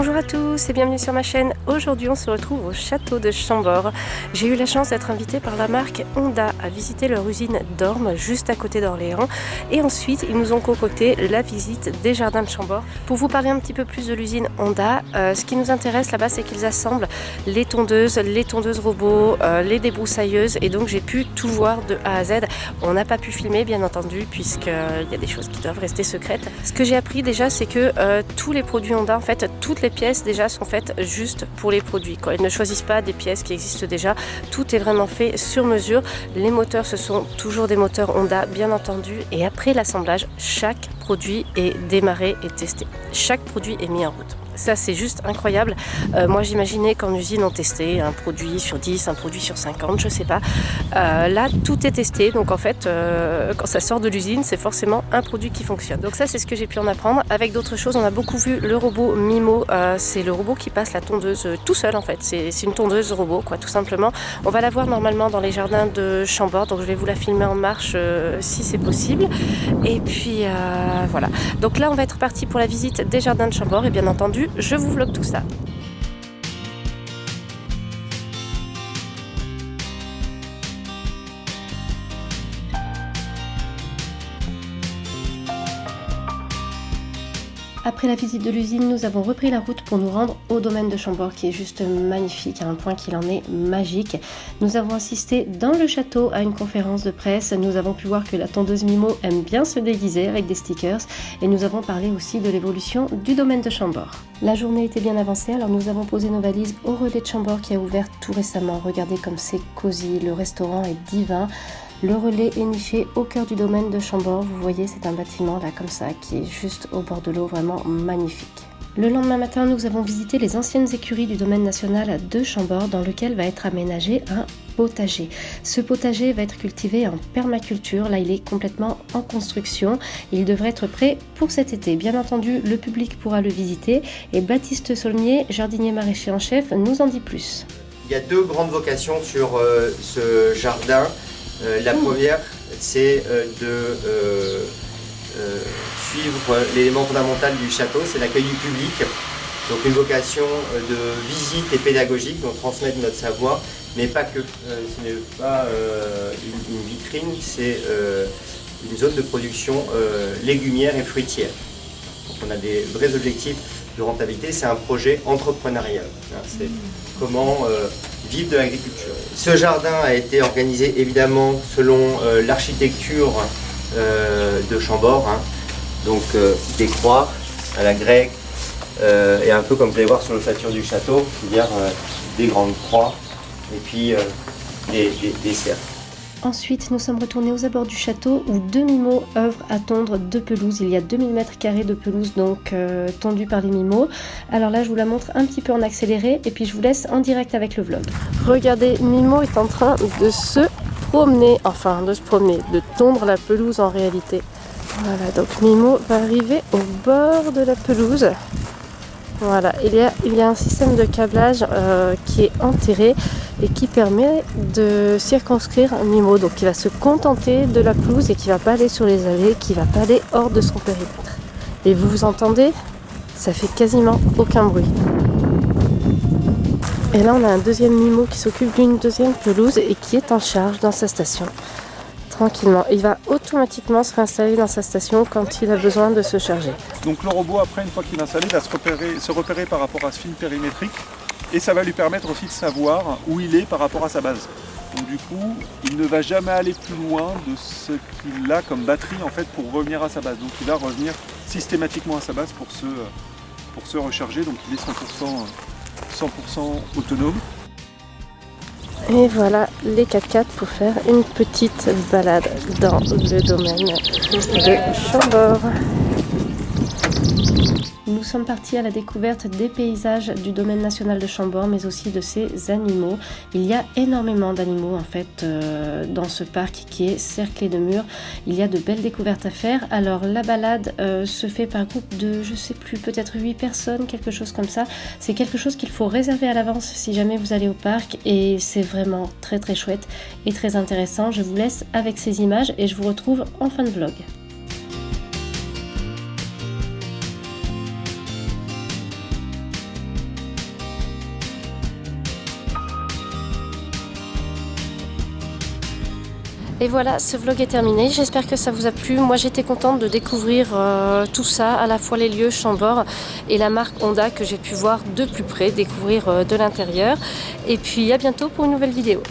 Bonjour à tous et bienvenue sur ma chaîne. Aujourd'hui on se retrouve au château de Chambord. J'ai eu la chance d'être invitée par la marque Honda à visiter leur usine d'Ormes juste à côté d'Orléans. Et ensuite ils nous ont concocté la visite des jardins de Chambord. Pour vous parler un petit peu plus de l'usine Honda, ce qui nous intéresse là-bas c'est qu'ils assemblent les tondeuses robots, les débroussailleuses, et donc j'ai pu tout voir de A à Z. On n'a pas pu filmer bien entendu puisqu'il y a des choses qui doivent rester secrètes. Ce que j'ai appris déjà c'est que tous les produits Honda, en fait toutes les pièces déjà sont faites juste pour les produits. Ils ne choisissent pas des pièces qui existent déjà, tout est vraiment fait sur mesure. Les moteurs, ce sont toujours des moteurs Honda bien entendu, et après l'assemblage, chaque produit est démarré et testé. Chaque produit est mis en route. Ça c'est juste incroyable. Moi j'imaginais qu'en usine on testait un produit sur 10, un produit sur 50, je sais pas. Là tout est testé, donc en fait quand ça sort de l'usine c'est forcément un produit qui fonctionne. Donc ça c'est ce que j'ai pu en apprendre. Avec d'autres choses, on a beaucoup vu le robot Mimo, c'est le robot qui passe la tondeuse tout seul en fait. C'est une tondeuse robot quoi, tout simplement. On va la voir normalement dans les jardins de Chambord, donc je vais vous la filmer en marche si c'est possible. Et puis voilà. Donc là on va être parti pour la visite des jardins de Chambord et bien entendu je vous vlog tout ça. Après la visite de l'usine, nous avons repris la route pour nous rendre au domaine de Chambord qui est juste magnifique, à un point qu'il en est magique. Nous avons assisté dans le château à une conférence de presse. Nous avons pu voir que la tondeuse Mimo aime bien se déguiser avec des stickers, et nous avons parlé aussi de l'évolution du domaine de Chambord. La journée était bien avancée, alors nous avons posé nos valises au relais de Chambord qui a ouvert tout récemment. Regardez comme c'est cosy, le restaurant est divin. Le relais est niché au cœur du domaine de Chambord. Vous voyez, c'est un bâtiment là comme ça qui est juste au bord de l'eau, vraiment magnifique. Le lendemain matin, nous avons visité les anciennes écuries du domaine national de Chambord dans lequel va être aménagé un potager. Ce potager va être cultivé en permaculture. Là, il est complètement en construction. Il devrait être prêt pour cet été. Bien entendu, le public pourra le visiter et Baptiste Saulnier, jardinier maraîcher en chef, nous en dit plus. Il y a deux grandes vocations sur ce jardin. La première, c'est de suivre l'élément fondamental du château, c'est l'accueil du public. Donc une vocation de visite et pédagogique, donc transmettre notre savoir, mais pas que. Ce n'est pas une vitrine, c'est une zone de production légumière et fruitière. Donc on a des vrais objectifs de rentabilité, c'est un projet entrepreneurial. C'est comment vivre de l'agriculture. Ce jardin a été organisé évidemment selon l'architecture de Chambord, donc des croix à la grecque, et un peu comme vous allez voir sur l'ossature du château, c'est-à-dire des grandes croix et puis des cercles. Ensuite, nous sommes retournés aux abords du château où deux mimos œuvrent à tondre de pelouse. Il y a 2000 m² de pelouse donc tondue par les mimos. Alors là, je vous la montre un petit peu en accéléré et puis je vous laisse en direct avec le vlog. Regardez, Mimo est en train de se promener, de tondre la pelouse en réalité. Voilà, donc Mimo va arriver au bord de la pelouse. Voilà, il y a un système de câblage qui est enterré et qui permet de circonscrire Mimo. Donc il va se contenter de la pelouse et qui ne va pas aller sur les allées, qui ne va pas aller hors de son périmètre. Et vous entendez, ça fait quasiment aucun bruit. Et là on a un deuxième Mimo qui s'occupe d'une deuxième pelouse et qui est en charge dans sa station. Tranquillement, il va automatiquement se réinstaller dans sa station quand il a besoin de se charger. Donc le robot, après, une fois qu'il est installé, va se repérer par rapport à ce fil périmétrique, et ça va lui permettre aussi de savoir où il est par rapport à sa base. Donc du coup, il ne va jamais aller plus loin de ce qu'il a comme batterie en fait pour revenir à sa base. Donc il va revenir systématiquement à sa base pour se recharger, donc il est 100% autonome. Et voilà les 4x4 pour faire une petite balade dans le domaine de Chambord. Nous sommes partis à la découverte des paysages du domaine national de Chambord, mais aussi de ses animaux. Il y a énormément d'animaux en fait dans ce parc qui est cerclé de murs. Il y a de belles découvertes à faire. Alors la balade se fait par groupe de, je sais plus, peut-être 8 personnes, quelque chose comme ça. C'est quelque chose qu'il faut réserver à l'avance si jamais vous allez au parc, et c'est vraiment très très chouette et très intéressant. Je vous laisse avec ces images et je vous retrouve en fin de vlog. Et voilà, ce vlog est terminé. J'espère que ça vous a plu. Moi, j'étais contente de découvrir tout ça, à la fois les lieux Chambord et la marque Honda que j'ai pu voir de plus près, découvrir de l'intérieur. Et puis à bientôt pour une nouvelle vidéo.